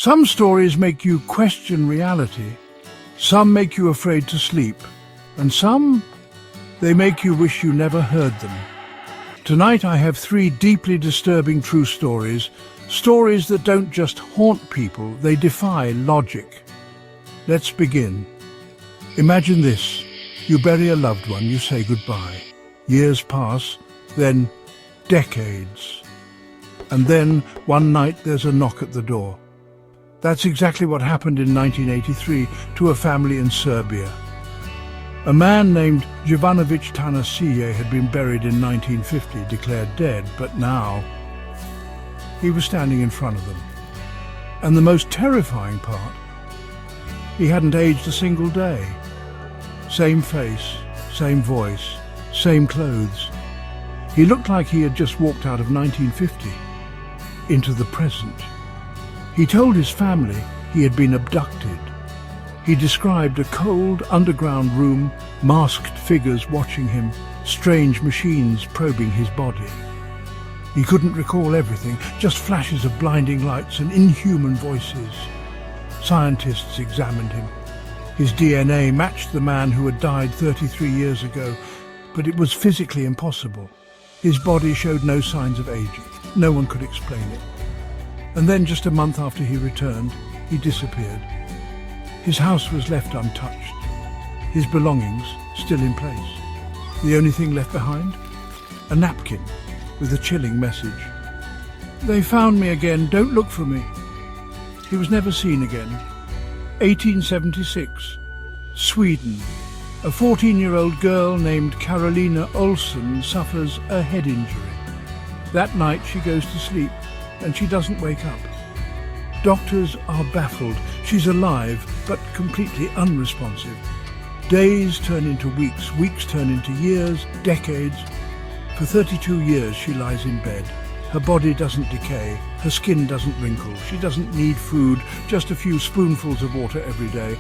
Some stories make you question reality, some make you afraid to sleep, and some, they make you wish you never heard them. Tonight I have 3 deeply disturbing true stories, stories that don't just haunt people, they defy logic. Let's begin. Imagine this. You bury a loved one, you say goodbye. Years pass, then decades. And then, one night, there's a knock at the door. That's exactly what happened in 1983 to a family in Serbia. A man named Jovanovic Tanasiye had been buried in 1950, declared dead, but now he was standing in front of them. And the most terrifying part, he hadn't aged a single day. Same face, same voice, same clothes. He looked like he had just walked out of 1950 into the present. He told his family he had been abducted. He described a cold underground room, masked figures watching him, strange machines probing his body. He couldn't recall everything, just flashes of blinding lights and inhuman voices. Scientists examined him. His DNA matched the man who had died 33 years ago, but it was physically impossible. His body showed no signs of aging. No one could explain it. And then, just a month after he returned, he disappeared. His house was left untouched. His belongings still in place. The only thing left behind? A napkin with a chilling message. "They found me again, don't look for me." He was never seen again. 1876, Sweden. A 14-year-old girl named Carolina Olsson suffers a head injury. That night she goes to sleep and she doesn't wake up. Doctors are baffled. She's alive, but completely unresponsive. Days turn into weeks, weeks turn into years, decades. For 32 years she lies in bed. Her body doesn't decay, her skin doesn't wrinkle, she doesn't need food, just a few spoonfuls of water every day.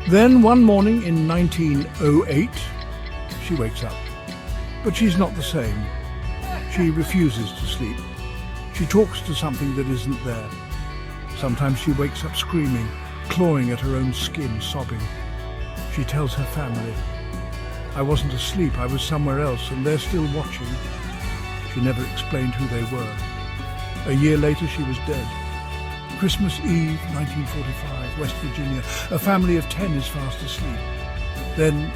Then one morning in 1908, she wakes up. But she's not the same. She refuses to sleep. She talks to something that isn't there. Sometimes she wakes up screaming, clawing at her own skin, sobbing. She tells her family, "I wasn't asleep, I was somewhere else, and they're still watching." She never explained who they were. A year later, she was dead. Christmas Eve, 1945, West Virginia. A family of 10 is fast asleep. Then,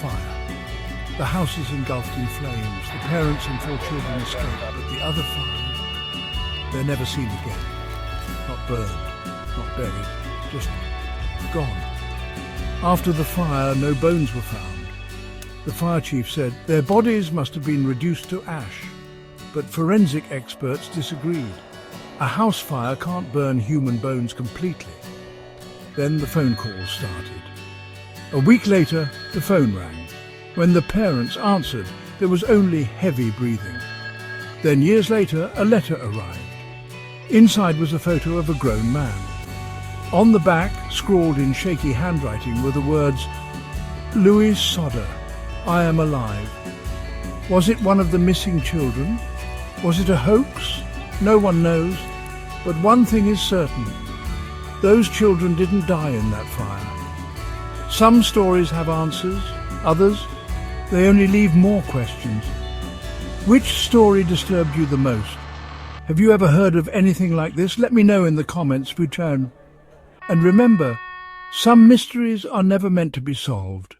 fire. The house is engulfed in flames. The parents and 4 children escape, but the other 5, they're never seen again. Not burned, not buried, just gone. After the fire, no bones were found. The fire chief said their bodies must have been reduced to ash, but forensic experts disagreed. A house fire can't burn human bones completely. Then the phone calls started. A week later, the phone rang. When the parents answered, there was only heavy breathing. Then years later, a letter arrived. Inside was a photo of a grown man. On the back, scrawled in shaky handwriting, were the words, "Louis Sodder, I am alive." Was it one of the missing children? Was it a hoax? No one knows. But one thing is certain. Those children didn't die in that fire. Some stories have answers. Others, they only leave more questions. Which story disturbed you the most? Have you ever heard of anything like this? Let me know in the comments. Return. And remember, some mysteries are never meant to be solved.